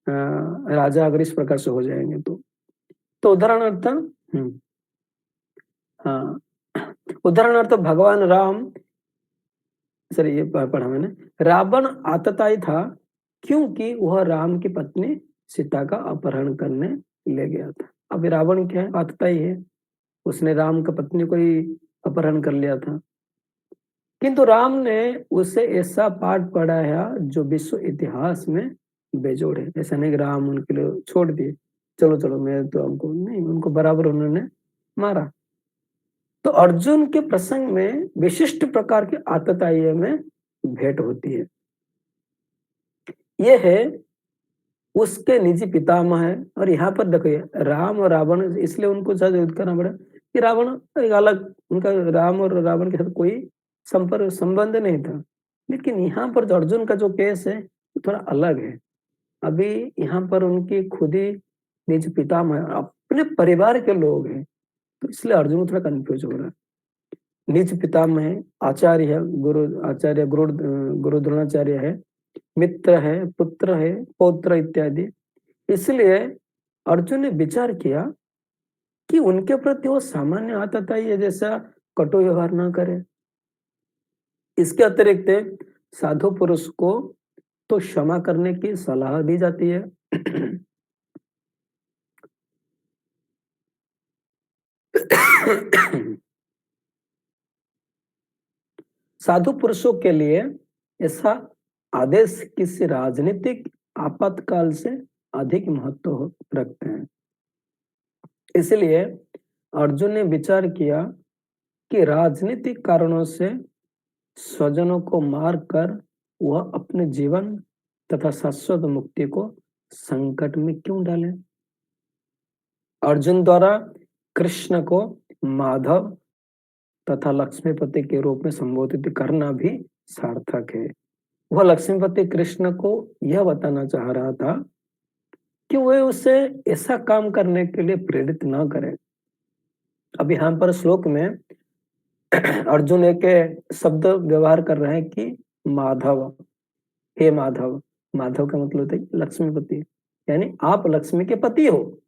राजा अगर इस प्रकार से हो जाएंगे तो उदाहरणार्थ हाँ, उदाहरणार्थ भगवान राम, सर ये पढ़ा मैंने, रावण आतताई था क्योंकि वह राम की पत्नी सीता का अपहरण करने ले गया था। अब रावण क्या है, आतताई है, उसने राम की पत्नी को ही अपहरण कर लिया था, किंतु राम ने उसे ऐसा पाठ पढ़ाया जो विश्व इतिहास में बेजोड़ है। ऐसा नहीं कि राम उनके लिए छोड़ दिए, चलो चलो मैं तो हमको नहीं, उनको बराबर उन्होंने मारा। तो अर्जुन के प्रसंग में विशिष्ट प्रकार की आतताई में भेंट होती है। ये है उसके निजी पितामह है। और यहाँ पर देखिए राम और रावण, इसलिए उनको ज्यादा युद्ध करना पड़ा कि रावण एक अलग, उनका राम और रावण के साथ कोई संपर्क संबंध नहीं था। लेकिन यहाँ पर जो अर्जुन का जो केस है वो थोड़ा अलग है। अभी यहाँ पर उनकी खुद ही निज पितामह है, अपने परिवार के लोग हैं, तो इसलिए अर्जुन थोड़ा कंफ्यूज हो रहा है। निज पितामह है, आचार्य है, गुरु आचार्य, गुरु द्रोणाचार्य है, मित्र है, पुत्र है, पौत्र इत्यादि। इसलिए अर्जुन ने विचार किया कि उनके प्रति वो सामान्य आतताई है जैसा कटु व्यवहार ना करे। इसके अतिरिक्त साधु पुरुष को तो क्षमा करने की सलाह दी जाती है। साधु पुरुषों के लिए ऐसा आदेश किसी राजनीतिक आपातकाल से अधिक महत्व रखते हैं। इसलिए अर्जुन ने विचार किया कि राजनीतिक कारणों से स्वजनों को मार कर वह अपने जीवन तथा शाश्वत मुक्ति को संकट में क्यों डाले। अर्जुन द्वारा कृष्ण को माधव तथा लक्ष्मीपति के रूप में संबोधित करना भी सार्थक है। वह लक्ष्मीपति कृष्ण को यह बताना चाह रहा था कि वह उसे ऐसा काम करने के लिए प्रेरित न करे। अब यहाँ पर श्लोक में अर्जुन एक शब्द व्यवहार कर रहे हैं कि माधव, हे माधव। माधव का मतलब होता है लक्ष्मीपति, यानी आप लक्ष्मी के पति हो।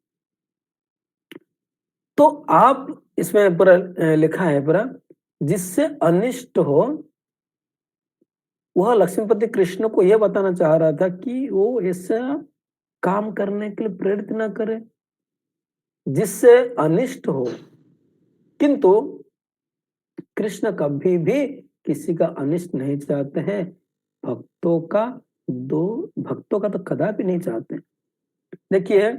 तो आप, इसमें पूरा लिखा है पूरा, जिससे अनिष्ट हो, वह लक्ष्मीपति कृष्ण को यह बताना चाह रहा था कि वो ऐसा काम करने के लिए प्रेरित न करे जिससे अनिष्ट हो। किंतु कृष्ण कभी भी किसी का अनिष्ट नहीं चाहते हैं। भक्तों का भक्तों का तो कदापि नहीं चाहते। देखिए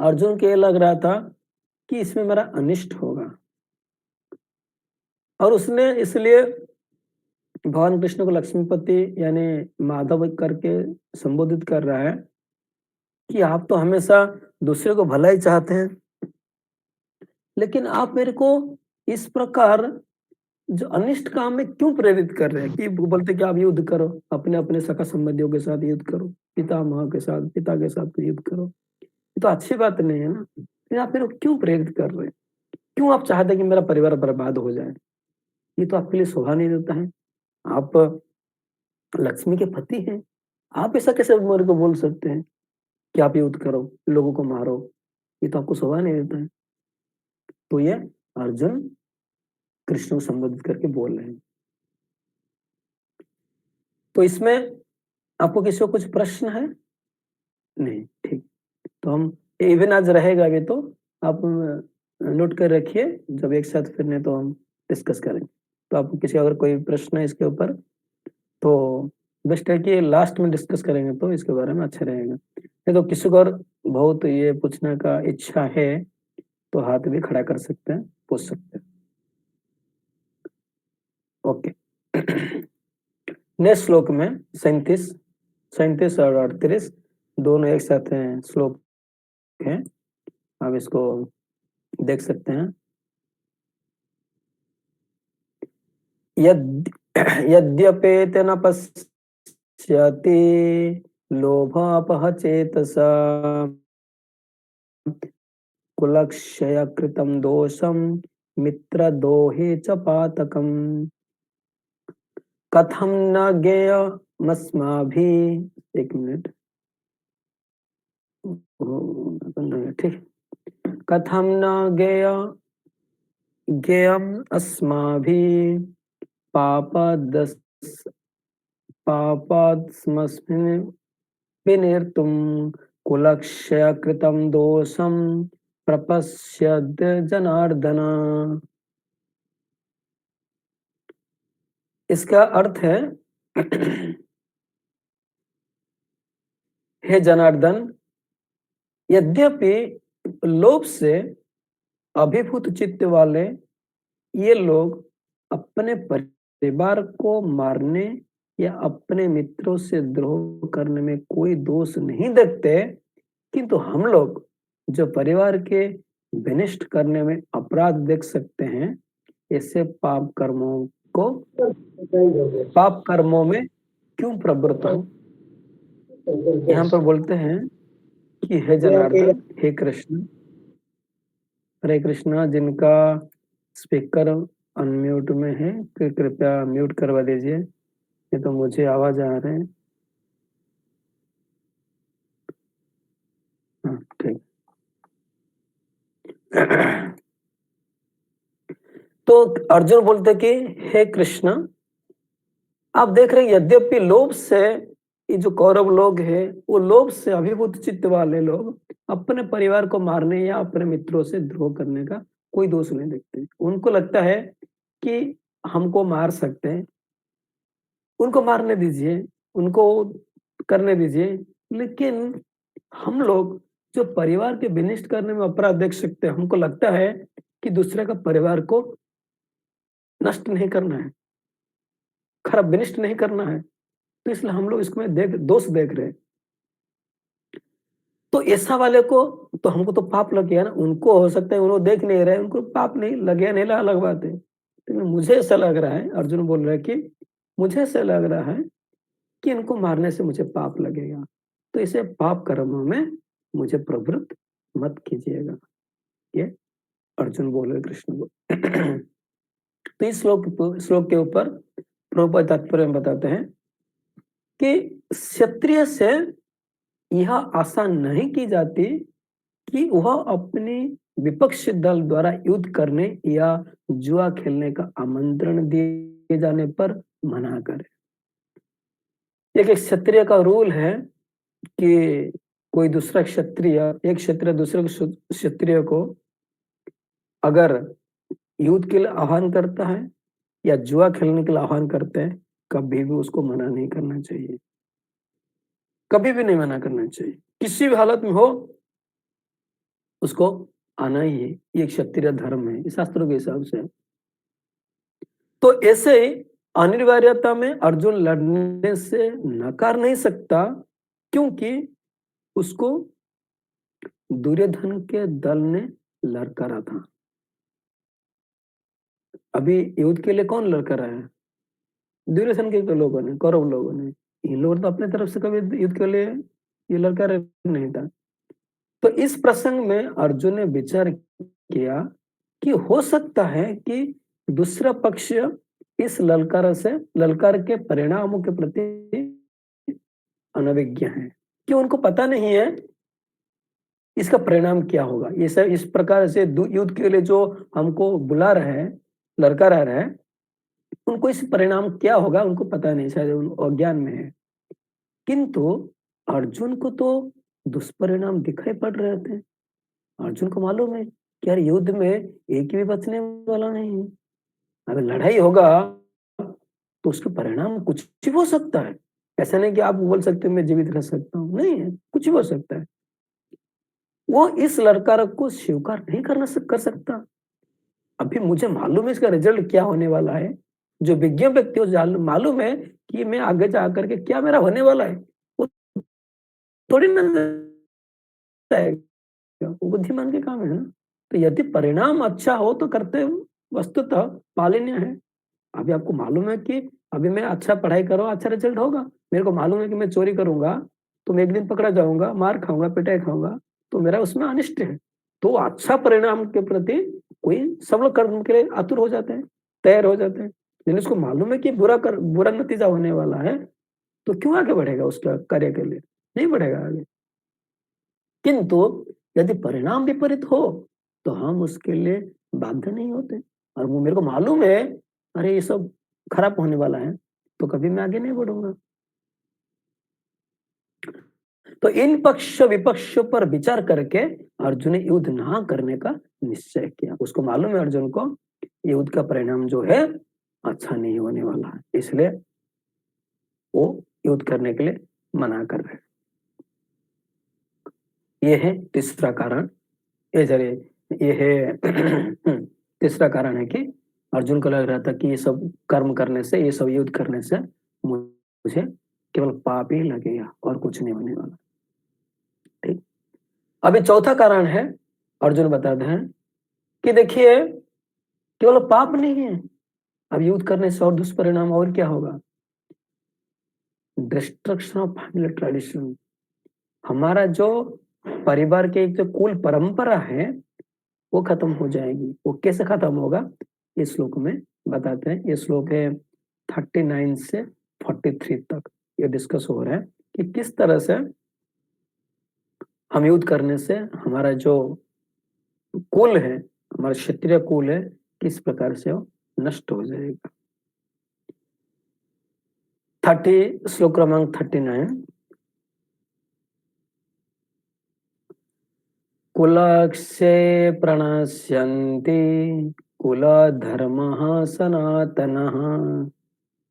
अर्जुन के लग रहा था कि इसमें मेरा अनिष्ट होगा, और उसने इसलिए भगवान कृष्ण को लक्ष्मीपति यानी माधव करके संबोधित कर रहा है कि आप तो हमेशा दूसरे को भला ही चाहते हैं, लेकिन आप मेरे को इस प्रकार जो अनिष्ट काम में क्यों प्रेरित कर रहे हैं। कि बोलते कि आप युद्ध करो, अपने अपने सखा संबंधियों के साथ युद्ध करो, पितामह के साथ, पिता के साथ युद्ध करो। ये तो अच्छी बात नहीं है ना, फिर आप मेरे को क्यों प्रेरित कर रहे हैं, क्यों आप चाहते हैं कि मेरा परिवार बर्बाद हो जाए। ये तो आपके लिए शोभा नहीं देता है। आप लक्ष्मी के पति हैं, आप ऐसा कैसे मेरे को बोल सकते हैं कि आप युद्ध करो, लोगों को मारो। ये तो आपको शोभा नहीं देता है। तो ये अर्जुन कृष्ण को संबोधित करके बोल रहे हैं। तो इसमें आपको किसी को कुछ प्रश्न है? नहीं, ठीक। तो हम इवन आज रहेगा अभी, तो आप नोट कर रखिए, जब एक साथ फिरने तो हम डिस्कस करेंगे। तो आपको किसी अगर कोई प्रश्न है इसके ऊपर तो बेस्ट है कि लास्ट में डिस्कस करेंगे, तो इसके बारे में अच्छा रहेगा। नहीं तो किसी को और बहुत ये पूछने का इच्छा है तो हाथ भी खड़ा कर सकते हैं, पूछ सकते हैं। ओके। नेक्स्ट श्लोक में 37 और 38 दोनों एक साथ हैं श्लोक हैं, आप इसको देख सकते हैं। यद्यपेत न पश्यति लोभापह चेतसा कुलक्षय कृतं दोषं मित्रद्रोहे च पातकम् कथं न ज्ञेयमस्माभिः। एक मिनट, ठीक। कथम न ज्ञेयम् अस्माभिः पापदस् पापादस्मस्मिन् विनिर्तुं कुलक्षय कृतं दोषं प्रपश्यद् जनार्दन। इसका अर्थ है हे जनार्दन, यद्यपि लोभ से अभिभूत चित्त वाले ये लोग अपने परिवार को मारने या अपने मित्रों से द्रोह करने में कोई दोष नहीं देखते, किंतु हम लोग जो परिवार के विनिष्ट करने में अपराध देख सकते हैं, ऐसे पाप कर्मों में क्यों प्रवृत्त हो। यहाँ पर बोलते हैं कि हे जनार्दन, हे कृष्ण, हरे कृष्णा, जिनका स्पीकर अनम्यूट में है कृपया म्यूट करवा दीजिए, ये तो मुझे आवाज आ रहे हैं। हाँ, ठीक। तो अर्जुन बोलते कि हे कृष्ण, आप देख रहे हैं यद्यपि लोभ से ये जो कौरव लोग हैं वो लोभ से अभिभूत चित्त वाले लोग अपने परिवार को मारने या अपने मित्रों से द्रोह करने का कोई दोष नहीं देखते। उनको लगता है कि हमको मार सकते हैं, उनको मारने दीजिए, उनको करने दीजिए, लेकिन हम लोग जो परिवार के विनिष्ट करने में अपराध देख सकते हैं, हमको लगता है कि दूसरे का परिवार को नष्ट नहीं करना है, खराब विनिष्ट नहीं करना है, तो इसलिए हम लोग इसमें दोष देख रहे हैं। तो ऐसा वाले को तो हमको तो पाप लग गया ना, उनको हो सकता है उन्होंने देख नहीं रहे, उनको पाप नहीं लग गया, नहीं लगा, अलग बात है। लेकिन मुझे ऐसा लग रहा है, अर्जुन बोल रहा है कि मुझे ऐसा लग रहा है कि इनको मारने से मुझे पाप लगेगा, तो इसे पाप कर्मों में मुझे प्रवृत्त मत कीजिएगा, ये अर्जुन बोल रहे कृष्ण को। तो इस श्लोक के ऊपर प्रभुपाद तात्पर्य बताते हैं कि क्षत्रिय से यह आशा नहीं की जाती कि वह अपने विपक्ष दल द्वारा युद्ध करने या जुआ खेलने का आमंत्रण दिए जाने पर मना करे। एक क्षत्रिय का रूल है कि कोई दूसरा क्षत्रिय, एक क्षत्रिय दूसरे क्षत्रिय को अगर युद्ध के लिए आह्वान करता है या जुआ खेलने के लिए आह्वान करते हैं, कभी भी उसको मना नहीं करना चाहिए, कभी भी नहीं मना करना चाहिए, किसी भी हालत में हो उसको आना ही है, ये क्षत्रिय धर्म है शास्त्रों के हिसाब से। तो ऐसे ही अनिवार्यता में अर्जुन लड़ने से नकार नहीं सकता, क्योंकि उसको दुर्योधन के दल ने लड़कारा था। अभी युद्ध के लिए कौन लड़कारा है? दुर्योधन के लोगों ने, कौरव लोगों ने। इन लोगों ने तो अपने तरफ से कभी युद्ध के लिए ये लड़कारा नहीं था। तो इस प्रसंग में अर्जुन ने विचार किया कि हो सकता है कि दूसरा पक्ष इस ललकार के परिणामों के प्रति अनभिज्ञ है, कि उनको पता नहीं है इसका परिणाम क्या होगा। ये सब इस प्रकार से युद्ध के लिए जो हमको बुला रहे हैं, लड़का रह रहे हैं, उनको इस परिणाम क्या होगा उनको पता नहीं, शायद अज्ञान में है। किंतु अर्जुन को तो दुष्परिणाम दिखाई पड़ रहे थे। अर्जुन को मालूम है कि यार युद्ध में एक भी बचने वाला नहीं है, अगर लड़ाई होगा तो उसके परिणाम कुछ भी हो सकता है। ऐसा नहीं कि आप बोल सकते मैं जीवित रह सकता हूँ, नहीं है, कुछ भी हो सकता है। वो इस लड़का को स्वीकार नहीं कर सकता। अभी मुझे मालूम है इसका रिजल्ट क्या होने वाला है, जो विज्ञ व्यक्ति को मालूम है कि मैं आगे जा करके क्या मेरा होने वाला है, वो थोड़ी ना वो बुद्धिमान के काम है ना। तो यदि परिणाम अच्छा हो तो करते वस्तुतः पालनीय है। अभी आपको मालूम है कि अभी मैं अच्छा पढ़ाई करूँ, अच्छा रिजल्ट होगा। मेरे को मालूम है कि मैं चोरी करूंगा तो मैं एक दिन पकड़ा जाऊंगा, मार खाऊंगा, पिटाई खाऊंगा, तो मेरा उसमें अनिष्ट है। तो अच्छा परिणाम के प्रति कोई सब लोग कर्म के लिए आतुर हो जाते हैं, तैयार हो जाते हैं। लेकिन उसको मालूम है कि बुरा नतीजा होने वाला है, तो क्यों आगे बढ़ेगा उसका कार्य के लिए? नहीं बढ़ेगा आगे। किंतु यदि परिणाम विपरीत हो तो हम उसके लिए बाध्य नहीं होते। और वो मेरे को मालूम है, अरे ये सब खराब होने वाला है, तो कभी मैं आगे नहीं बढ़ूंगा। तो इन पक्ष विपक्ष पर विचार करके अर्जुन ने युद्ध ना करने का निश्चय किया। उसको मालूम है अर्जुन को युद्ध का परिणाम जो है अच्छा नहीं होने वाला है, इसलिए वो युद्ध करने के लिए मना कर रहे हैं। ये है तीसरा कारण। ये जरिए ये है तीसरा कारण है कि अर्जुन को लग रहा था कि ये सब कर्म करने से, ये सब युद्ध करने से मुझे केवल पाप ही लगेगा और कुछ नहीं होने वाला। ठीक। अभी चौथा कारण है, अर्जुन बताते हैं कि देखिए केवल पाप नहीं है, अब युद्ध करने से और दुष्परिणाम और क्या होगा, डिस्ट्रक्शन ऑफ फैमिली ट्रेडिशन। हमारा जो परिवार के जो कुल परंपरा है वो खत्म हो जाएगी। वो कैसे खत्म होगा, इस श्लोक में बताते हैं। ये श्लोक है 39 से 43 तक ये डिस्कस हो रहा है कि किस तरह से हम युद्ध करने से हमारा जो कुल है, हमारा क्षत्रिय कुल है, किस प्रकार से वो नष्ट हो जाएगा। 30 श्लोक क्रमांक 39। कुलक्षे प्रणश्यन्ति कुलधर्मः सनातनः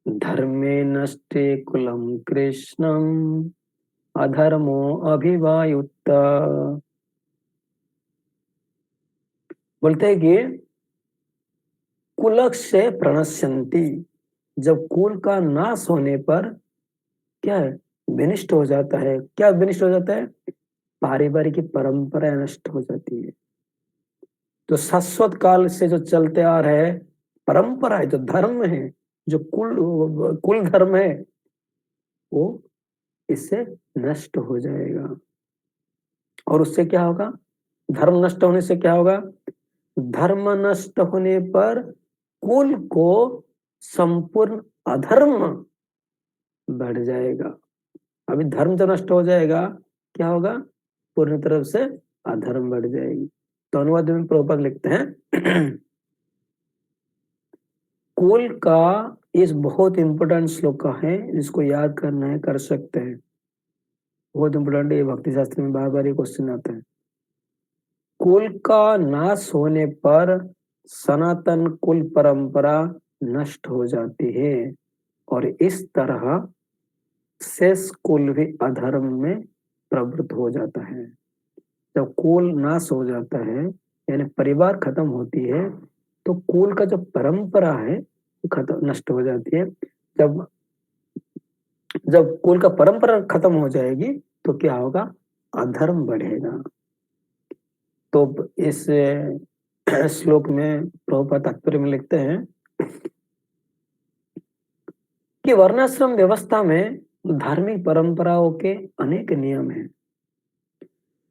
धर्मे नष्टे कुलं कृष्णम् अधर्मो अभिवायुक्त। बोलते हैं कि कुलक्षे प्रणश्यन्ति, जब कुल का नाश होने पर क्या है, विनिष्ट हो जाता है। क्या विनिष्ट हो जाता है, पारिवारिक परंपरा नष्ट हो जाती है। जो शाश्वत काल से जो चलते आ रहे परंपरा है, जो धर्म है, जो कुल धर्म है, वो इससे नष्ट हो जाएगा। और उससे क्या होगा, धर्म नष्ट होने से क्या होगा, धर्म नष्ट होने पर कुल को संपूर्ण अधर्म बढ़ जाएगा। अभी धर्म जब नष्ट हो जाएगा क्या होगा, पूर्ण तरफ से अधर्म बढ़ जाएगी। तो अनुवाद में प्रभुपाद लिखते हैं कुल का इस बहुत इंपॉर्टेंट श्लोक का है, जिसको याद करना है कर सकते हैं। बहुत इंपॉर्टेंट, ये भक्ति शास्त्र में बार बार ये क्वेश्चन आता है। कुल का नाश होने पर सनातन कुल परंपरा नष्ट हो जाती है और इस तरह शेष कुल भी अधर्म में प्रवृत्त हो जाता है। जब कुल नाश हो जाता है यानी परिवार खत्म होती है तो कुल का जो परंपरा है वो खत्म नष्ट हो जाती है। जब जब कुल का परंपरा खत्म हो जाएगी तो क्या होगा, अधर्म बढ़ेगा। तो इस श्लोक में प्रभुपाद तात्पर्य में लिखते हैं कि वर्णाश्रम व्यवस्था में धार्मिक परंपराओं के अनेक नियम हैं।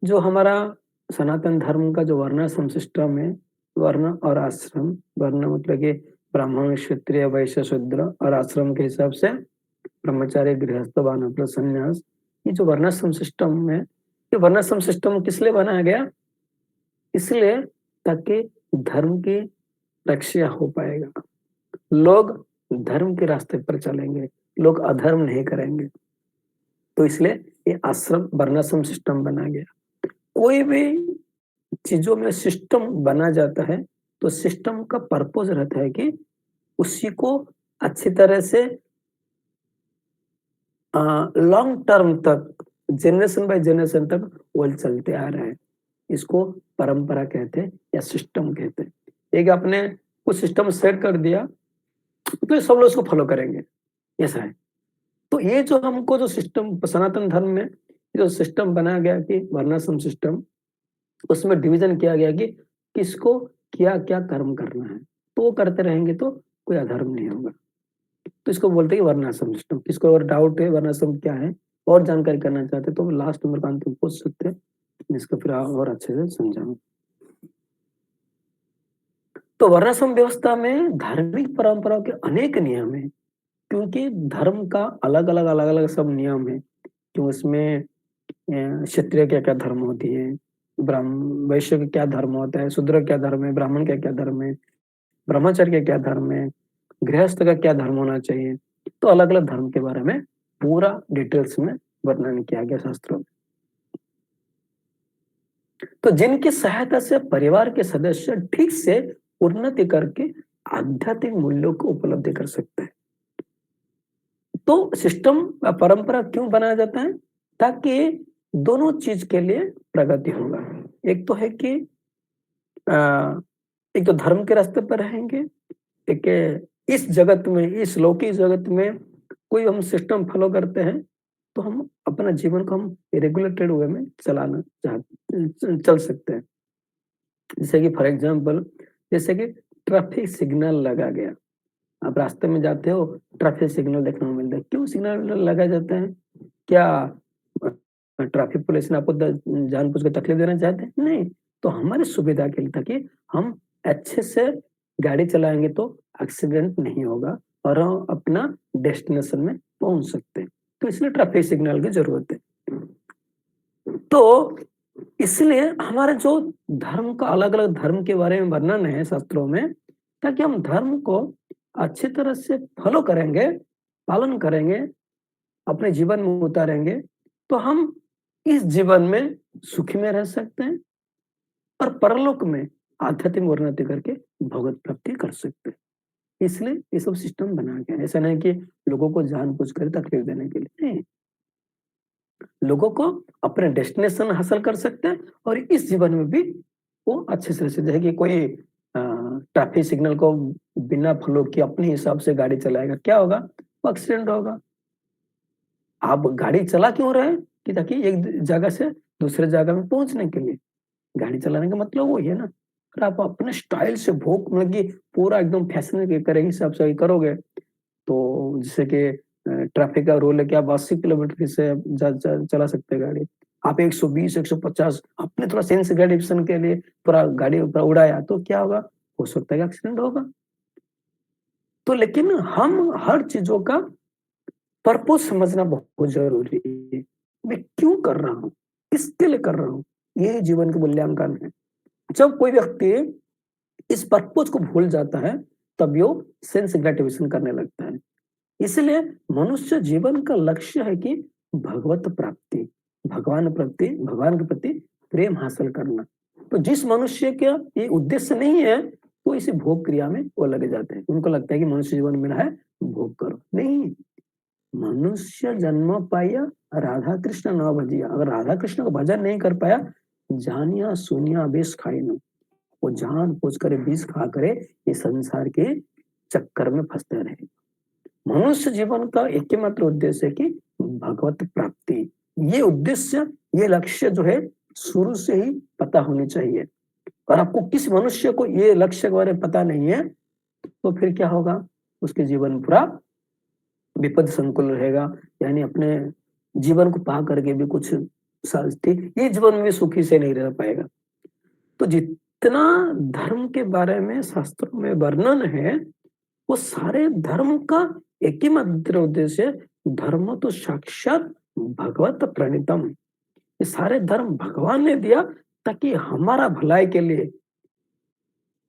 जो हमारा सनातन धर्म का जो वर्णाश्रम सिस्टम है, वर्ण और आश्रम, वर्ण मतलब कि ब्राह्मण क्षत्रिय वैश्य शूद्र, और आश्रम के हिसाब से ब्रह्मचारी गृहस्थ वानप्रस्थ संन्यास, ये जो वर्णाश्रम सिस्टम है, ये वर्णाश्रम सिस्टम किस लिए बनाया गया, इसलिए ताकि धर्म की रक्षा हो पाएगा। लोग धर्म के रास्ते पर चलेंगे, लोग अधर्म नहीं करेंगे। तो इसलिए ये आश्रम वर्णाश्रम सिस्टम बना गया। कोई भी चीजों में सिस्टम बना जाता है तो सिस्टम का पर्पस रहता है कि उसी को अच्छी तरह से लॉन्ग टर्म तक, जनरेशन बाय जनरेशन तक वो चलते आ रहे हैं। इसको परंपरा कहते हैं या सिस्टम कहते हैं। एक आपने कुछ सिस्टम सेट कर दिया तो सब लोग उसको फॉलो करेंगे, ऐसा है। तो ये जो हमको जो सिस्टम सनातन धर्म में जो सिस्टम बनाया गया कि वर्णाश्रम सिस्टम, उसमें डिवीजन किया गया कि किसको क्या क्या कर्म करना है, तो वो करते रहेंगे तो कोई अधर्म नहीं होगा। तो इसको बोलते हैं वर्णाश्रम सिस्टम। किसको अगर डाउट है वर्णाश्रम क्या है और जानकारी करना चाहते तो लास्ट नंबर का अंतिम पूछ सकते हैं, इसको फिर और अच्छे से समझाऊंगा। तो वर्णाश्रम व्यवस्था में धार्मिक परंपराओं के अनेक नियम है, क्योंकि धर्म का अलग अलग सब नियम है। क्यों इसमें क्षत्रिय क्या क्या धर्म होती है, ब्राह्मण वैश्य का क्या धर्म होता है, शूद्र का क्या धर्म है, ब्राह्मण का क्या धर्म है, ब्रह्मचर्य का क्या धर्म है, गृहस्थ का क्या धर्म होना चाहिए। तो अलग अलग धर्म के बारे में पूरा डिटेल्स में वर्णन किया गया शास्त्रों में। तो जिनकी सहायता से परिवार के सदस्य ठीक से उन्नति करके आध्यात्मिक मूल्यों को उपलब्धि कर सकते हैं। तो सिस्टम परंपरा क्यों बनाया जाता है? ताकि दोनों चीज के लिए प्रगति होगा। एक तो है कि अ, एक तो धर्म के रास्ते पर रहेंगे, एक इस जगत में, इस लौकिक जगत में कोई हम सिस्टम फॉलो करते हैं, तो हम अपना जीवन को हम रेगुलेटेड वे में चल सकते हैं। जैसे कि फॉर एग्जांपल, जैसे कि ट्रैफिक सिग्नल लगा गया, आप रास्ते में जाते हो, ट्रैफिक सिग्नल देखने को मिलता है। क्यों सिग्नल लगाए जाते हैं? क्या ट्रैफिक पुलिस ने आपको जानबूझ के तकलीफ देना चाहते हैं? नहीं, तो हमारी सुविधा के लिए, ताकि हम अच्छे से गाड़ी चलाएंगे तो एक्सीडेंट नहीं होगा और हम अपना डेस्टिनेशन में पहुंच सकते हैं। तो इसलिए ट्रैफिक सिग्नल की जरूरत है। तो इसलिए हमारे जो धर्म का, अलग अलग धर्म के बारे में वर्णन है शास्त्रों में, ताकि हम धर्म को अच्छी तरह से फॉलो करेंगे, पालन करेंगे, अपने जीवन में उतारेंगे, तो हम इस जीवन में सुखी में रह सकते हैं और परलोक में आध्यात्मिक उन्नति करके भगवत प्राप्ति कर सकते हैं। इसलिए ये सब सिस्टम बनाया गया है। ऐसा नहीं कि लोगों को जानबूझ कर तकलीफ देने के लिए, नहीं, लोगों को अपने डेस्टिनेशन हासिल कर सकते हैं और इस जीवन में भी वो अच्छे से जैसे कि कोई ट्रैफिक सिग्नल को बिना फॉलो किए अपने हिसाब से गाड़ी चलाएगा, क्या होगा? वो एक्सीडेंट होगा। आप गाड़ी चला क्यों रहे हैं? कि ताकि एक जगह से दूसरे जगह में पहुंचने के लिए। गाड़ी चलाने का मतलब वही है ना। अगर आप अपने स्टाइल से भोग मतलब कि पूरा एकदम फैशन के करे हिसाब से करोगे, तो जैसे कि ट्रैफिक का रूल है कि आप 80 किलोमीटर से चला सकते हैं गाड़ी। आप 120, 150 आपने थोड़ा सेंस गाड़ी के लिए पूरा गाड़ी पूरा उड़ाया, तो क्या होगा? हो सकता है कि एक्सीडेंट होगा। तो लेकिन हम हर चीजों का पर्पस समझना बहुत जरूरी है। मैं क्यों कर रहा हूँ, किसके लिए कर रहा हूँ, ये जीवन का मूल्यांकन है। जब कोई व्यक्ति इस पर्पस को भूल जाता है, तब वो सेंस ग्रेटिफिकेशन करने लगता है। इसलिए मनुष्य जीवन का लक्ष्य है कि भगवत प्राप्ति, भगवान के प्रति प्रेम हासिल करना। तो जिस मनुष्य का ये उद्देश्य नहीं है, वो इसी भोग क्रिया में वो लगे जाते हैं। उनको लगता है कि मनुष्य जीवन मिला है, भोग करो। नहीं, मनुष्य जन्म पाया, राधा कृष्ण न भजिया। अगर राधा कृष्ण का भजन नहीं कर पाया, जानिया सुनिया विष खाई न, वो जान पूछ कर विष खा करे ये संसार के चक्कर में फंसते रहे। मनुष्य जीवन का एकमात्र उद्देश्य है कि भगवत प्राप्ति। ये उद्देश्य, ये लक्ष्य जो है शुरू से ही पता होनी चाहिए। और आपको किस मनुष्य को ये लक्ष्य के बारे में पता नहीं है, तो फिर क्या होगा? उसके जीवन पूरा विपद संकुल रहेगा। यानी अपने जीवन को पा करके भी कुछ ठीक ये जीवन में सुखी से नहीं रह पाएगा। तो जितना धर्म के बारे में शास्त्रों में वर्णन है, वो सारे धर्म का एक ही मात्र उद्देश्य है, धर्म तो साक्षात भगवत प्रणीतम। ये सारे धर्म भगवान ने दिया ताकि हमारा भलाई के लिए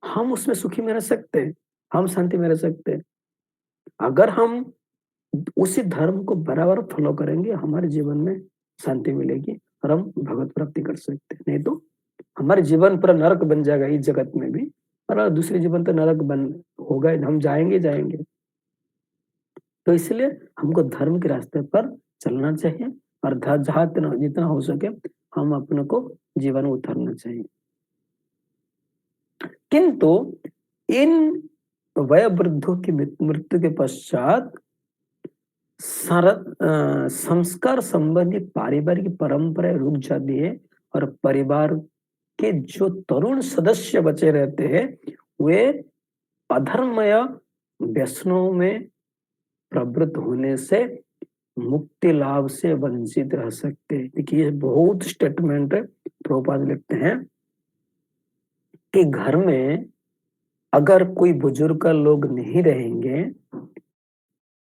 हम उसमें सुखी में रह सकते हैं, हम शांति में रह सकते हैं। अगर हम उसी धर्म को बराबर फॉलो करेंगे, हमारे जीवन में शांति मिलेगी और हम भगवत प्राप्ति कर सकते हैं। नहीं तो हमारे जीवन पूरा नरक बन जाएगा इस जगत में भी, और दूसरे जीवन तो नरक बन होगा, हम जाएंगे। तो इसलिए हमको धर्म के रास्ते पर चलना चाहिए और जहां जितना हो सके हम अपने को जीवन में उतारना चाहिए। किंतु इन वयोवृद्धों की मृत्यु के पश्चात संस्कार संबंधी पारिवारिक परंपराएं रुक जाती है और परिवार के जो तरुण सदस्य बचे रहते हैं, वे अधर्मय व्यसनों में प्रवृत्त होने से मुक्ति लाभ से वंचित रह सकते हैं। देखिए, बहुत स्टेटमेंट है। प्रभुपाद लिखते हैं कि घर में अगर कोई बुजुर्ग लोग नहीं रहेंगे,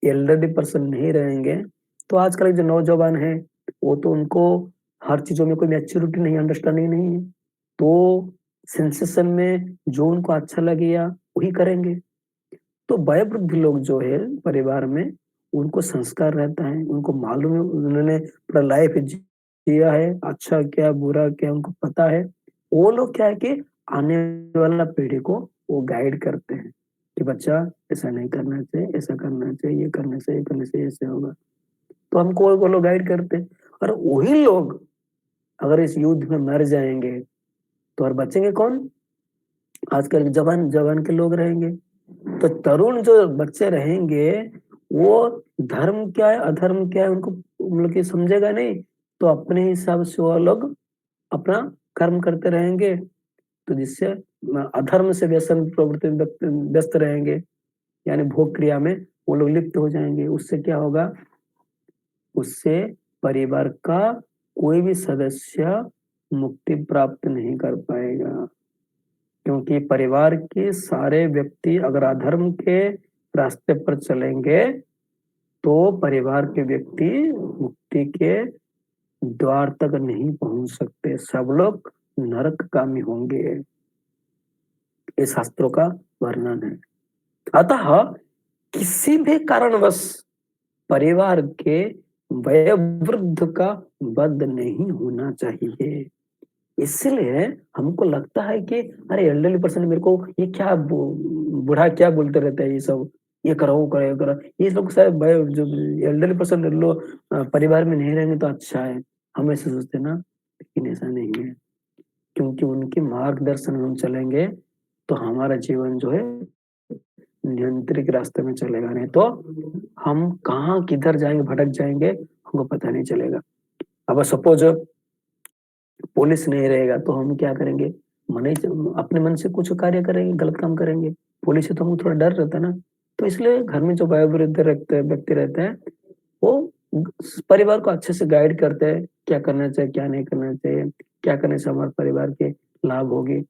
एल्डरली पर्सन नहीं रहेंगे, तो आजकल के जो नौजवान हैं, वो तो उनको हर चीज़ों में कोई मैच्योरिटी नहीं, अंडरस्टैंडिंग नहीं है, तो सेंसेशन में जो उनको अच्छा लगेगा वही करेंगे। तो वयोवृद्ध लोग जो है परिवार में, उनको संस्कार रहता है, उनको मालूम है, उन्होंने पूरा लाइफ जिया है, अच्छा क्या बुरा क्या उनको पता है। वो लोग क्या है कि आने वाला पीढ़ी को वो गाइड करते हैं कि बच्चा ऐसा नहीं करना चाहिए, ऐसा करना चाहिए, ये करने से, ये करने से ऐसे होगा। तो हमको वो लोग गाइड करते हैं। और वही लोग अगर इस युद्ध में मर जाएंगे तो और बचेंगे कौन? आजकल जवान जवान के लोग रहेंगे। तो तरुण जो बच्चे रहेंगे, वो धर्म क्या है, अधर्म क्या है, उनको मतलब कि समझेगा नहीं, तो अपने हिसाब से वो लोग अपना कर्म करते रहेंगे, तो जिससे अधर्म से व्यसन प्रवृत्ति व्यस्त रहेंगे, यानी भोग क्रिया में वो लोग लिप्त हो जाएंगे। उससे क्या होगा? उससे परिवार का कोई भी सदस्य मुक्ति प्राप्त नहीं कर पाएगा, क्योंकि परिवार के सारे व्यक्ति अगर अधर्म के रास्ते पर चलेंगे तो परिवार के व्यक्ति मुक्ति के द्वार तक नहीं पहुंच सकते, सब लोग नरकगामी होंगे। ये शास्त्रों का वर्णन है। अतः किसी भी कारणवश परिवार के वयोवृद्ध का वध नहीं होना चाहिए। इसलिए हमको लगता है कि अरे एल्डरली पर्सन मेरे को ये क्या बूढ़ा क्या बोलते रहते हैं, ये सब ये करो वो करो ये करो, ये लोग शायद जो एल्डरली पर्सन लोग परिवार में नहीं रहेंगे तो अच्छा है, हम ऐसे सोचते हैं ना, लेकिन ऐसा नहीं है। क्योंकि उनके मार्गदर्शन में हम चलेंगे तो हमारा जीवन जो है नियंत्रित रास्ते में चलेगा, नहीं तो हम कहाँ किधर जाएंगे, भटक जाएंगे, हमको पता नहीं चलेगा। अब सपोज पुलिस नहीं रहेगा तो हम क्या करेंगे? मन ही अपने मन से कुछ कार्य करेंगे, गलत काम करेंगे। पुलिस से तो हमको थोड़ा डर रहता है ना, तो इसलिए घर में जो वयोवृद्ध व्यक्ति रहते हैं, वो परिवार को अच्छे से गाइड करते हैं, क्या करना चाहिए, क्या नहीं करना चाहिए, क्या करने से हमारे परिवार के लाभ होगी।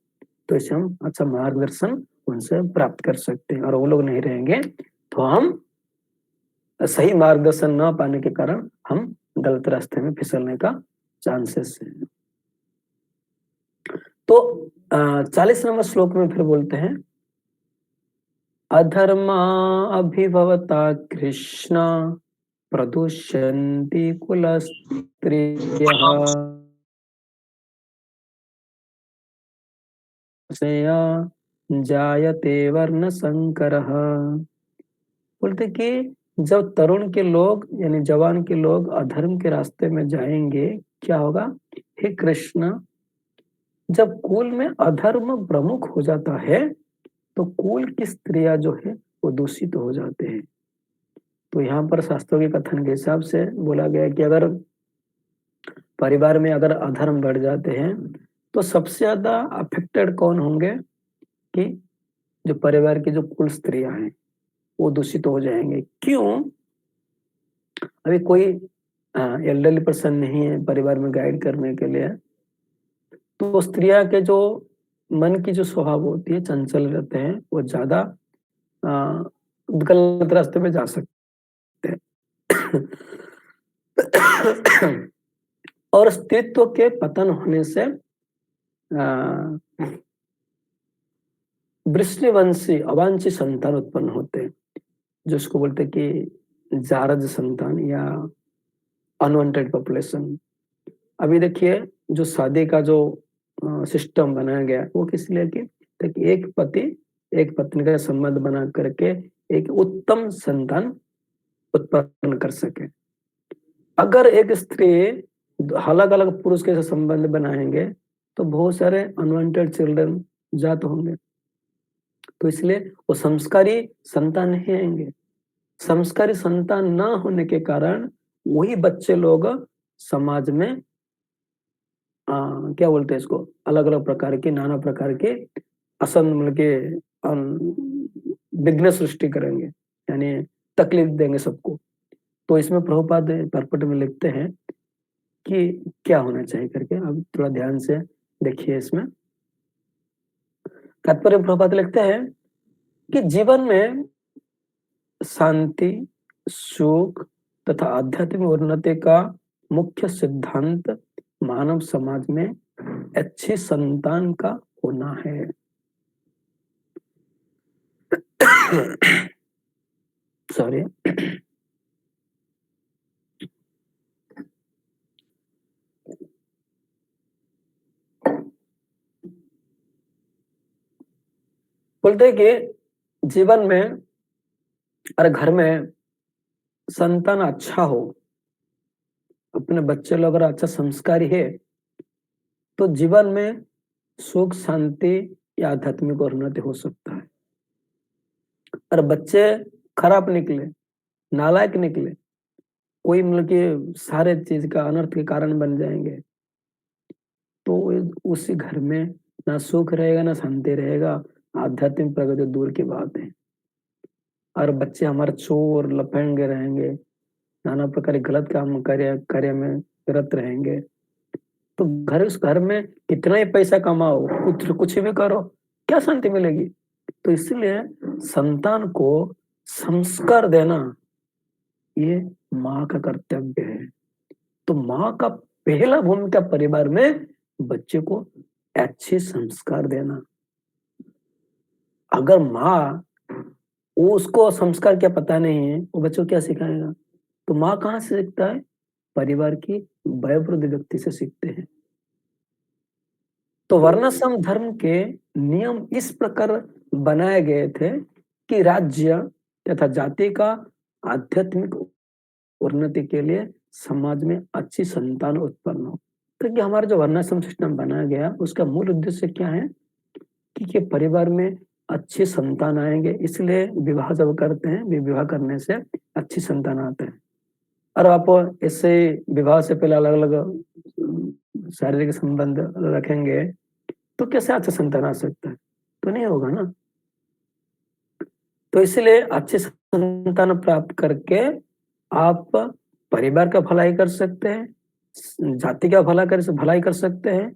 तो इससे हम अच्छा मार्गदर्शन उनसे प्राप्त कर सकते हैं। और वो लोग नहीं रहेंगे तो हम सही मार्गदर्शन न पाने के कारण हम गलत रास्ते में फिसलने का चांसेस है। तो 40 नंबर श्लोक में फिर बोलते हैं, अधर्मा अभिभवता कृष्ण प्रदुष्यन्ति कुलस्त्रियः जायते वर्ण संकरः। बोलते कि जब तरुण के लोग यानी जवान के लोग अधर्म के रास्ते में जाएंगे, क्या होगा? हे कृष्ण, जब कुल में अधर्म प्रमुख हो जाता है तो कुल की स्त्रियां जो है वो दूषित हो जाते हैं। तो यहाँ पर शास्त्रों के कथन के हिसाब से बोला गया कि अगर परिवार में अगर अधर्म बढ़ जाते हैं तो सबसे ज्यादा अफेक्टेड कौन होंगे? कि जो परिवार की जो कुल स्त्रियां हैं वो दूषित हो जाएंगे। क्यों? अभी कोई एल्डरली पर्सन नहीं है परिवार में गाइड करने के लिए, तो स्त्रियां के जो मन की जो स्वभाव होती है, चंचल रहते हैं, वो ज्यादा गलत रास्ते में जा सकते हैं। और अस्तित्व के पतन होने से वृष्णिवंशी अवांछित संतान उत्पन्न होते हैं, जिसको बोलते हैं कि जारज संतान या अनवांटेड पॉपुलेशन। अभी देखिए, जो शादी का जो सिस्टम बनाया गया वो किस लिए कि ताकि एक पति एक पत्नी का संबंध बना करके एक उत्तम संतान उत्पन्न कर सके। अगर एक स्त्री अलग अलग पुरुष के साथ संबंध बनाएंगे तो बहुत सारे अनवांटेड चिल्ड्रन जात होंगे। तो इसलिए वो संस्कारी संतान नहीं आएंगे। संस्कारी संतान ना होने के कारण वही बच्चे लोग समाज में क्या बोलते हैं इसको, अलग अलग प्रकार के नाना प्रकार के मतलब के विघ्न सृष्टि करेंगे, यानी तकलीफ देंगे सबको। तो इसमें प्रभुपाद परपट में लिखते हैं कि क्या होना चाहिए करके। अब थोड़ा ध्यान से देखिए, इसमें तात्पर्य प्रभुपाद लिखते हैं कि जीवन में शांति, सुख तथा आध्यात्मिक उन्नति का मुख्य सिद्धांत मानव समाज में अच्छी संतान का होना है। सॉरी। बोलते हैं कि जीवन में और घर में संतान अच्छा हो, अपने बच्चे लोग अगर अच्छा संस्कारी है, तो जीवन में सुख शांति या आध्यात्मिक उन्नति हो सकता है। और बच्चे खराब निकले, नालायक निकले, कोई मतलब कि सारे चीज का अनर्थ के कारण बन जाएंगे, तो उसी घर में ना सुख रहेगा ना शांति रहेगा, आध्यात्मिक प्रगति दूर की बात है। और बच्चे हमारे चोर लफंगे रहेंगे, नाना प्रकार के गलत काम कार्य कार्य में रत रहेंगे, तो उस घर में कितना ही पैसा कमाओ, कुछ कुछ भी करो, क्या शांति मिलेगी? तो इसलिए संतान को संस्कार देना ये माँ का कर्तव्य है। तो माँ का पहला भूमिका परिवार में बच्चे को अच्छे संस्कार देना। अगर माँ उसको संस्कार क्या पता नहीं है, वो बच्चों को क्या सिखाएगा? तो माँ कहाँ से सीखता है? परिवार की वयोवृद्ध व्यक्ति से सीखते हैं। तो वर्णाश्रम धर्म के नियम इस प्रकार बनाए गए थे कि राज्य तथा जाति का आध्यात्मिक उन्नति के लिए समाज में अच्छी संतान उत्पन्न हो। क्योंकि हमारा जो वर्णाश्रम सिस्टम बनाया गया, उसका मूल उद्देश्य क्या है कि परिवार में अच्छी संतान आएंगे, इसलिए विवाह जब करते हैं, विवाह करने से अच्छी संतान आते हैं। और आप इससे विवाह से पहले अलग अलग शारीरिक संबंध रखेंगे, तो कैसे अच्छा संतान आ सकता है? तो नहीं होगा ना। तो इसलिए अच्छी संतान प्राप्त करके आप परिवार का भलाई कर सकते हैं, जाति का भलाई कर सकते हैं,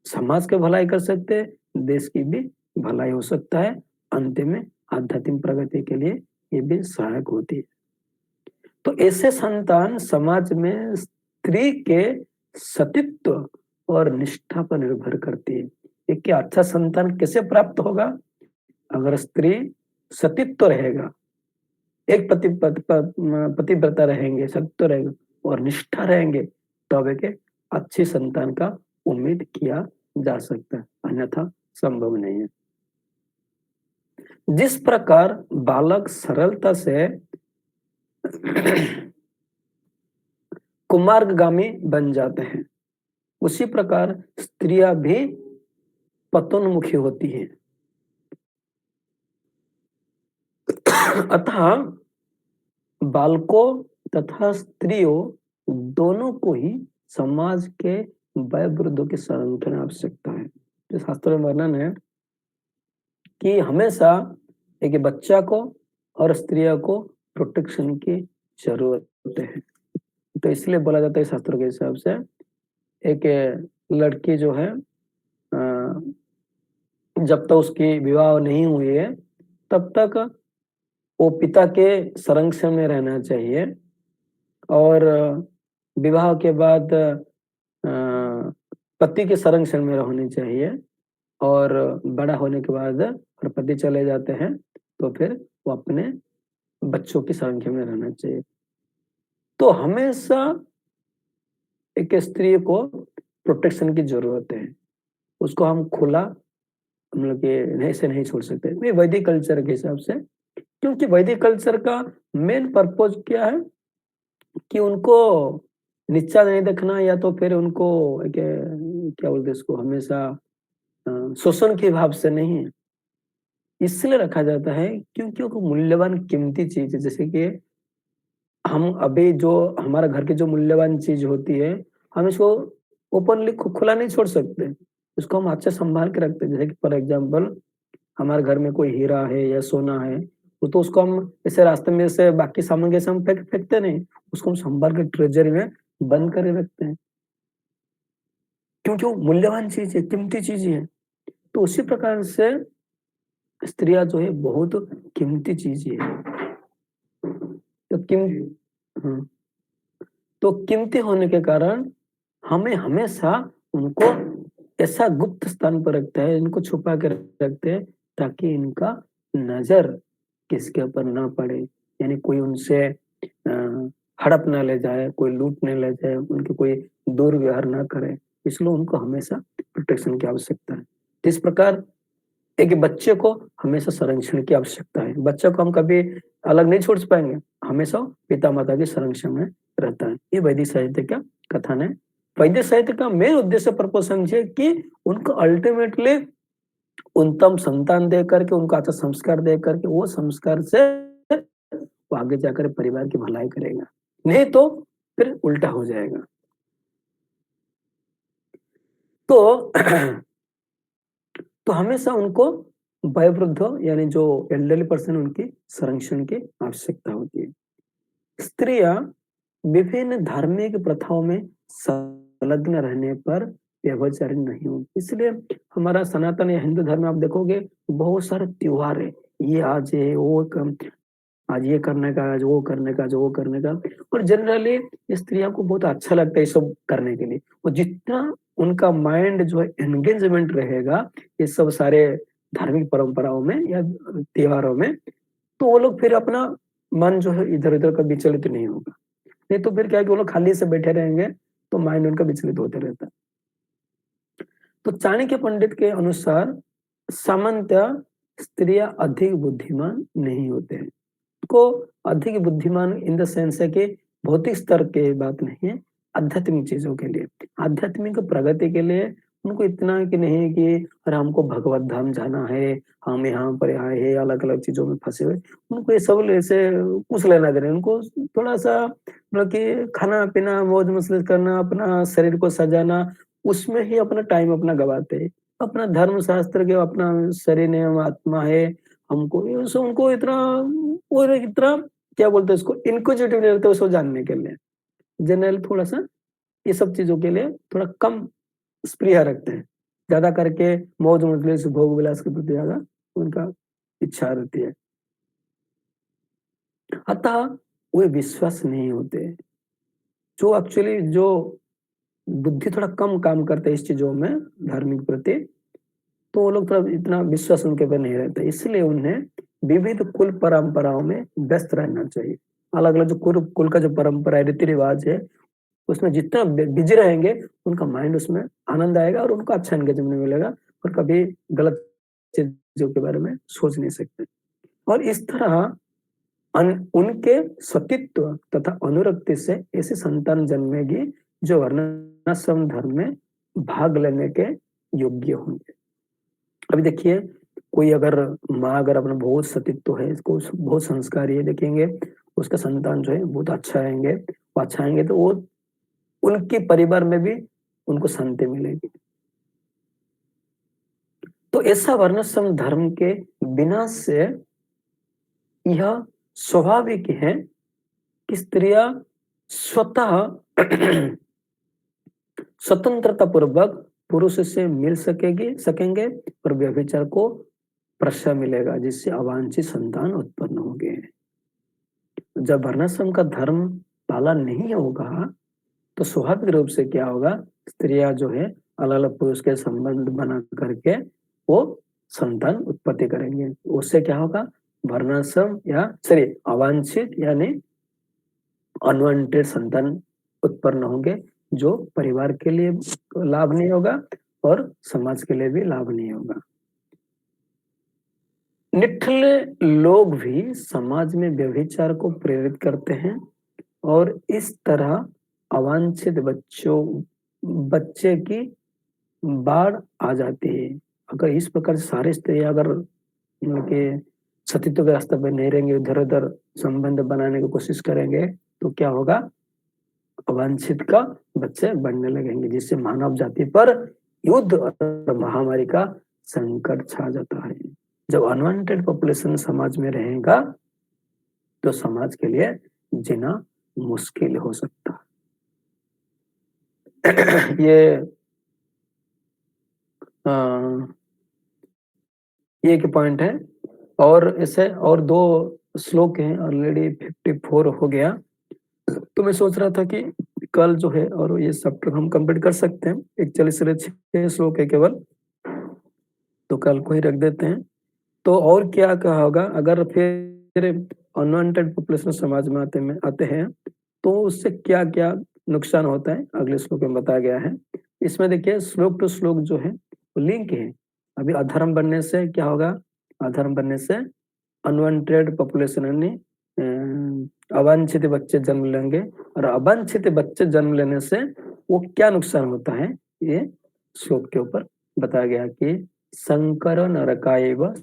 समाज का भलाई कर सकते हैं, देश की भी भलाई हो सकता है। अंत में आध्यात्मिक प्रगति के लिए ये भी सहायक होती है। तो ऐसे संतान समाज में स्त्री के सतीत्व और निष्ठा पर निर्भर करती है। एक अच्छा संतान कैसे प्राप्त होगा? अगर स्त्री सतीत्व रहेगा, एक पतिव्रता रहेंगे, सत्य रहेगा और निष्ठा रहेंगे, तब एक अच्छी संतान का उम्मीद किया जा सकता है, अन्यथा संभव नहीं है। जिस प्रकार बालक सरलता से कुमार्गामी बन जाते हैं, उसी प्रकार स्त्रियां भी पतोन्मुखी होती हैं। अतः बालकों तथा स्त्रियों दोनों को ही समाज के वयोवृद्धों की संरक्षण आवश्यकता है। जो शास्त्रों में वर्णन है कि हमेशा एक बच्चा को और स्त्रियों को प्रोटेक्शन की जरूरत है। तो इसलिए बोला जाता है शास्त्रों के हिसाब से, एक लड़की जो है जब तक उसकी विवाह नहीं हुई है, तब तक वो पिता के संरक्षण में रहना चाहिए। और विवाह के बाद पति के संरक्षण में रहनी चाहिए। और बड़ा होने के बाद और पति चले जाते हैं, तो फिर वो अपने बच्चों की संरक्षण में रहना चाहिए। तो हमेशा एक स्त्री को प्रोटेक्शन की जरूरत है। उसको हम खुला मतलब कि ऐसे नहीं छोड़ सकते वैदिक कल्चर के हिसाब से, क्योंकि वैदिक कल्चर का मेन पर्पज क्या है कि उनको नीचा नहीं देखना, या तो फिर उनको क्या बोलते इसको, हमेशा शोषण के भाव से नहीं है। इसलिए रखा जाता है क्योंकि वो मूल्यवान कीमती चीज है। जैसे कि हम अभी जो हमारा घर की जो मूल्यवान चीज होती है, हम इसको ओपनली खुला नहीं छोड़ सकते, इसको हम अच्छे संभाल के रखते हैं। जैसे कि फॉर एग्जाम्पल हमारे घर में कोई हीरा है या सोना है, वो तो उसको हम ऐसे रास्ते में से बाकी सामान के हम फेंकते नहीं, उसको हम संभाल के ट्रेजरी में बंद कर रखते हैं, क्योंकि वो मूल्यवान चीज है, कीमती चीज है। तो उसी प्रकार से स्त्रियां जो है बहुत कीमती चीज है। तो कीम हाँ, तो कीमती होने के कारण हमें हमेशा उनको ऐसा गुप्त स्थान पर रखता है, इनको छुपा के रखते हैं ताकि इनका नजर किसके ऊपर ना पड़े, यानी कोई उनसे हड़प ना ले जाए, कोई लूट नहीं ले जाए, उनके कोई दुर्व्यवहार ना करे, इसलिए उनको हमेशा प्रोटेक्शन की आवश्यकता है। इस प्रकार एक बच्चे को हमेशा संरक्षण की आवश्यकता है, बच्चे को हम कभी अलग नहीं छोड़ पाएंगे, हमेशा पिता माता के संरक्षण में रहता है। ये वैदिक साहित्य का कथन है। वैदिक साहित्य का मेन उद्देश्य पर्पज समझे कि उनको अल्टीमेटली उत्तम संतान दे करके, उनको अच्छा संस्कार दे करके, वो संस्कार से वो आगे जाकर परिवार की भलाई करेगा, नहीं तो फिर उल्टा हो जाएगा। तो तो हमेशा उनको वयोवृद्ध यानी जो एल्डरली पर्सन उनकी संरक्षण की आवश्यकता होती है। स्त्रियां विभिन्न धार्मिक प्रथाओं में संलग्न रहने पर व्यभिचारिणी नहीं होती, इसलिए हमारा सनातन या हिंदू धर्म में आप देखोगे बहुत सारे त्योहार है, ये आज है, वो आज ये करने का, आज वो करने का, आज वो करने का, और जनरली स्त्रियों को बहुत अच्छा लगता है ये सब करने के लिए, और जितना उनका माइंड जो है एंगेजमेंट रहेगा ये सब सारे धार्मिक परंपराओं में या त्योहारों में, तो वो लोग फिर अपना मन जो है इधर उधर का विचलित नहीं होगा, नहीं तो फिर क्या है कि वो लोग खाली से बैठे रहेंगे तो माइंड उनका विचलित होते रहता है। तो चाणक्य पंडित के अनुसार सामान्यतः स्त्रियां अधिक बुद्धिमान नहीं होते हैं, को अधिक बुद्धिमान इन द सेंस है कि भौतिक स्तर की बात नहीं है, आध्यात्मिक चीजों के लिए, आध्यात्मिक प्रगति के लिए उनको इतना कि नहीं है कि अरे हमको भगवत धाम जाना है, हम यहाँ पर आए हैं, अलग अलग चीजों में फंसे हुए, उनको ये सब ऐसे कुछ लेना देना, उनको थोड़ा सा मतलब कि खाना पीना मौज मस्ती करना, अपना शरीर को सजाना, उसमें ही अपना टाइम अपना गवाते हैं, अपना धर्म शास्त्र के अपना शरीर नियम आत्मा है, हमको ये सब उनको इतना वो इतना क्या बोलते हैं इसको इनक्विजिटिव नहीं रहते उसको जानने के लिए, जनरल थोड़ा सा ये सब चीजों के लिए थोड़ा कम स्पृहा रखते हैं, ज्यादा करके मौज मजलिस भोग विलास के प्रति ज्यादा उनका इच्छा रहती है, अतः वो विश्वास नहीं होते, जो एक्चुअली जो बुद्धि थोड़ा कम काम करते हैं इस चीजों में धार्मिक प्रति, तो वो लोग थोड़ा इतना विश्वास उनके पर नहीं रहता, इसलिए उन्हें विविध कुल परंपराओं में व्यस्त रहना चाहिए। अलग अलग जो कुल का जो परंपरा है, रीति रिवाज है, उसमें जितना बिजी रहेंगे उनका माइंड उसमें आनंद आएगा और उनको अच्छा एंगेजमेंट मिलेगा, और कभी गलत चीजों के बारे में सोच नहीं सकते। और इस तरह उनके सतीत्व तथा अनुरक्ति से ऐसी संतान जन्मेगी जो वर्णाश्रम धर्म में भाग लेने के योग्य होंगे। अभी देखिए कोई अगर माँ अगर अपना बहुत सतीत्व है, इसको बहुत संस्कारी है, देखेंगे उसका संतान जो है बहुत अच्छा आएंगे, वो अच्छा आएंगे तो वो उनके परिवार में भी उनको शांति मिलेगी। तो ऐसा वर्णाश्रम धर्म के विनाश से यह स्वाभाविक है कि स्त्रियां स्वतः स्वतंत्रता पूर्वक पुरुष से मिल सकेंगे और व्यभिचार को प्रश्रय मिलेगा, जिससे अवांछित संतान उत्पन्न होंगे। जब वर्णाश्रम का धर्म पालन नहीं होगा तो स्वाभाविक रूप से क्या होगा, स्त्रियां जो है अलग अलग पुरुष के संबंध बना करके वो संतान उत्पत्ति करेंगे, उससे क्या होगा, वर्णाश्रम या सॉरी अवांछित यानी अनवांटेड संतान उत्पन्न होंगे, जो परिवार के लिए लाभ नहीं होगा और समाज के लिए भी लाभ नहीं होगा। निठल्ले लोग भी समाज में व्यभिचार को प्रेरित करते हैं और इस तरह अवांछित बच्चे की बाढ़ आ जाती है। अगर इस प्रकार सारे स्त्री अगर उनके सतीत्व के रास्ते पर नहीं रहेंगे, इधर उधर संबंध बनाने की कोशिश करेंगे, तो क्या होगा, अवांछित का बच्चे बढ़ने लगेंगे, जिससे मानव जाति पर युद्ध और महामारी का संकट छा जाता है। जब अनवांटेड पॉपुलेशन समाज में रहेगा तो समाज के लिए जीना मुश्किल हो सकता है। ये एक पॉइंट है, और ऐसे और दो श्लोक हैं, ऑलरेडी 54 हो गया, तो मैं सोच रहा था कि कल जो है और ये चैप्टर हम कंप्लीट कर सकते हैं। 41 से 6 श्लोक है केवल, तो कल को ही रख देते हैं। तो और क्या कहा होगा, अगर फिर अनवांटेड पॉपुलेशन समाज में आते हैं तो उससे क्या क्या नुकसान होता है, अगले श्लोक में बताया गया है। इसमें देखिए श्लोक टू श्लोक जो है वो लिंक है। अभी अधर्म बनने से क्या होगा, अधर्म बनने से अनवांटेड पॉपुलेशन यानी अवांछित बच्चे जन्म लेंगे, और अवांछित बच्चे जन्म लेने से वो क्या नुकसान होता है, ये श्लोक के ऊपर बताया गया कि संकर नरकायव,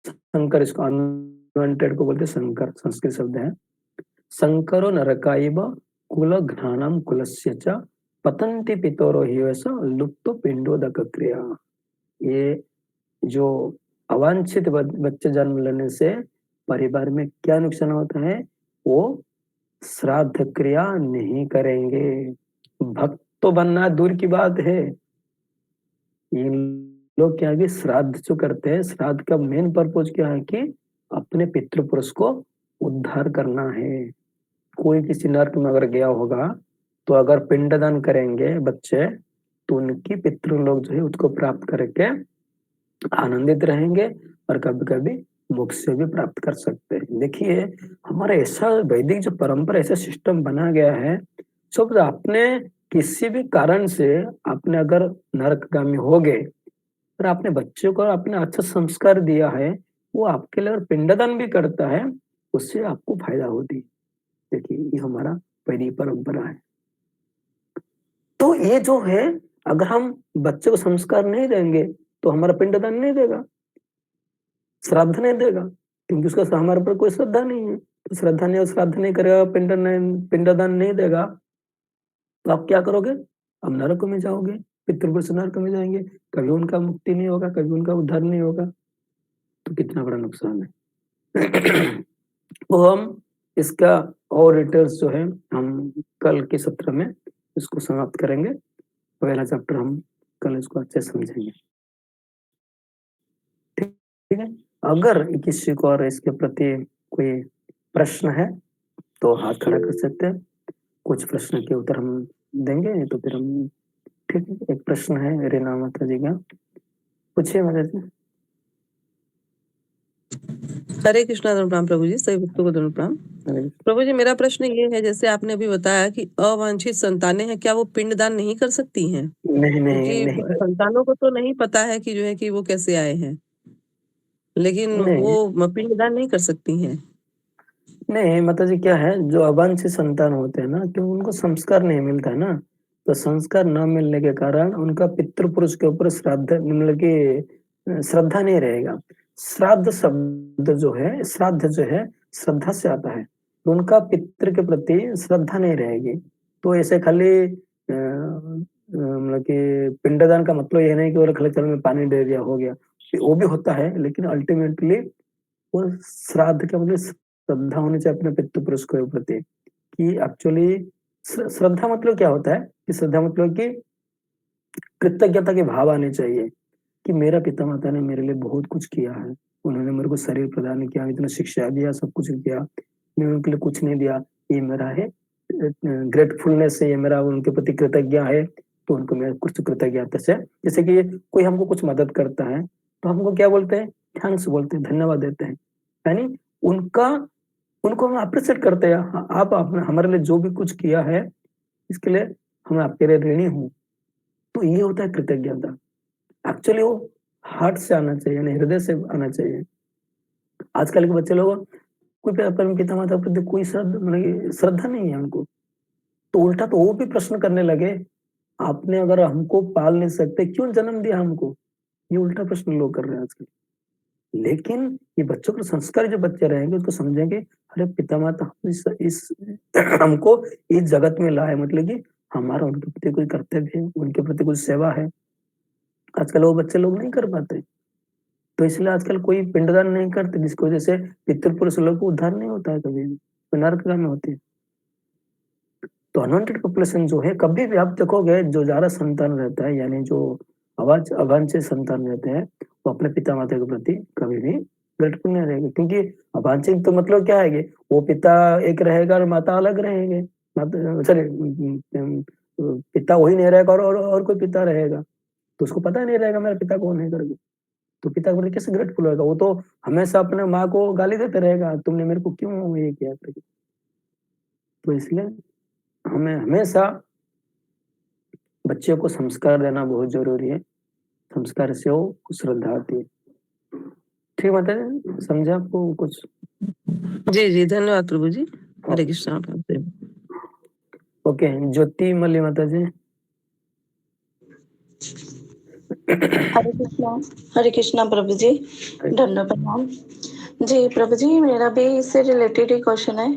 संकर इसको अनवांटेड को बोलते संकर, संस्कृत शब्द है। संकरो नरकायव कुल घ्नानम कुलस्य च पतंति पितरो ह्यस लुप्तो पिंडोदक क्रिया। ये जो अवांछित बच्चे जन्म लेने से परिवार में क्या नुकसान होता है, वो श्राद्ध क्रिया नहीं करेंगे। भक्त तो बनना दूर की बात है, ये लोग क्या है कि श्राद्ध जो करते हैं, श्राद्ध का मेन पर्पज क्या है कि अपने पितृपुरुष को उद्धार करना है। कोई किसी नर्क में अगर गया होगा तो अगर पिंडदान करेंगे बच्चे तो उनकी पितृ लोग जो है उसको प्राप्त करके आनंदित रहेंगे, और कभी कभी मोक्ष से भी प्राप्त कर सकते हैं। देखिए हमारे ऐसा वैदिक जो परंपरा, ऐसा सिस्टम बना गया है, सब आपने किसी भी कारण से आपने अगर नरकगामी हो गए और आपने बच्चे को अपने अच्छा संस्कार दिया है, वो आपके लिए अगर पिंडदान भी करता है उससे आपको फायदा होती है। देखिए ये हमारा वैदिक परंपरा है। तो ये जो है, अगर हम बच्चे को संस्कार नहीं देंगे तो हमारा पिंडदान नहीं देगा, श्राद्ध नहीं देगा, क्योंकि उसका हमारे पर कोई श्रद्धा नहीं है। तो श्रद्धा नहीं, श्राद्ध नहीं करेगा, पिंडदान नहीं देगा, तो आप क्या करोगे, अब नरक में जाओगे, पितृपुरुष नरक में जाएंगे, कभी उनका मुक्ति नहीं होगा, कभी उनका उद्धार नहीं होगा। तो कितना बड़ा नुकसान है। तो हम इसका और डिटेल्स जो है हम कल के सत्र में इसको समाप्त करेंगे। पहला चैप्टर हम कल इसको अच्छे समझेंगे, ठीक है। अगर किसी को और इसके प्रति कोई प्रश्न है तो हाथ खड़ा कर सकते हैं, कुछ प्रश्न के उत्तर हम देंगे, नहीं तो फिर हम, ठीक है। एक प्रश्न है रीना माता जी का, पूछिए माता जी। हरे कृष्णा, प्रणाम प्रभु जी, सभी भक्तों को प्रणाम। प्रभु जी मेरा प्रश्न ये है, जैसे आपने अभी बताया कि अवांछित संतानें हैं, क्या वो पिंडदान नहीं कर सकती हैं? नहीं नहीं क्योंकि नहीं संतानों को तो नहीं पता है कि जो है कि वो कैसे आए हैं, लेकिन नहीं वो पिंडदान नहीं कर सकती हैं। नहीं माता जी, क्या है जो अवांछित संतान होते हैं ना, क्यों उनको संस्कार नहीं मिलता है ना, तो संस्कार न मिलने के कारण उनका पितृपुरुष के ऊपर श्राद्ध मतलब कि श्रद्धा नहीं रहेगा। श्राद्ध शब्द जो है, श्राद्ध जो है श्रद्धा से आता है, तो उनका पितृ के प्रति श्रद्धा नहीं रहेगी। तो ऐसे खाली मतलब कि पिंडदान का मतलब ये नहीं कि वो खाली चल में पानी दे दिया हो गया, वो भी होता है, लेकिन अल्टीमेटली वो श्राद्ध का मतलब श्रद्धा होनी चाहिए अपने पितृपुरुष के प्रति, कि एक्चुअली श्रद्धा मतलब क्या होता है, कि श्रद्धा मतलब कि कृतज्ञता के भाव आने चाहिए कि मेरा पिता माता ने मेरे लिए बहुत कुछ किया है, उन्होंने मेरे को शरीर प्रदान किया, इतना शिक्षा दिया, सब कुछ किया, मैं उनके लिए कुछ नहीं दिया, ये मेरा है ग्रेटफुलनेस है, ये मेरा उनके प्रति कृतज्ञ है। तो उनको मैं कुछ कृतज्ञता से, जैसे कि कोई हमको कुछ मदद करता है तो हमको क्या बोलते हैं, थैंक्स बोलते हैं, धन्यवाद देते हैं, यानी उनका, उनको हम अप्रिशिएट करते हैं। आप आपने हमारे लिए जो भी कुछ किया है इसके लिए हम आपके लिए ऋणी हूँ। तो ये होता है कृतज्ञता। एक्चुअली वो हार्ट से आना चाहिए, यानी हृदय से आना चाहिए। आजकल के बच्चे लोग कोई अपने पिता माता प्रति कोई मतलब श्रद्धा नहीं है उनको, तो उल्टा तो वो भी प्रश्न करने लगे, आपने अगर हमको पाल नहीं सकते क्यों जन्म दिया हमको, ये उल्टा प्रश्न लोग कर रहे हैं आजकल। लेकिन ये बच्चों के संस्कार जो बच्चे रहेंगे उसको समझेंगे, अरे पिता माता इस हमको इस जगत में लाए, मतलब कि हमारा उनके प्रति कोई कर्तव्य है, उनके प्रति कुछ सेवा है। आजकल वो बच्चे लोग नहीं कर पाते, तो इसलिए आजकल कोई पिंडदान नहीं करते, जिसकी वजह से पितृपुरुष लोग को उद्धार नहीं होता है, कभी भी नरकगामी होते हैं। तो अनवांटेड पॉपुलेशन जो है, कभी भी आप देखोगे जो ज्यादा संतान रहता है, यानी जो अवांछित संतान रहते हैं, वो अपने पिता माता के प्रति कभी भी ग्रेटफुल नहीं रहेंगे, क्योंकि अवांछित तो मतलब क्या है, वो पिता एक रहेगा और माता अलग रहेंगे, सॉरी पिता वही नहीं रहेगा और कोई पिता रहेगा, तो उसको पता नहीं रहेगा मेरा पिता कौन है करके। तो पिता के प्रति कैसे ग्रेटफुल होगा? वो तो हमेशा अपने माँ को गाली देते रहेगा, तुमने मेरे को क्यों ये किया करके। तो इसलिए हमें हमेशा बच्चे को संस्कार देना बहुत जरूरी है। संस्कार से वो श्रद्धा आती है। ठीक माता जी, समझे आपको कुछ? जी, जी, धन्यवाद प्रभु जी। हरे कृष्णा प्रणाम। ओके, ज्योति मल्ली माता जी। हरे कृष्णा प्रभु जी, दंडवत प्रणाम। जी प्रभु जी, मेरा भी इससे रिलेटेड ही क्वेश्चन है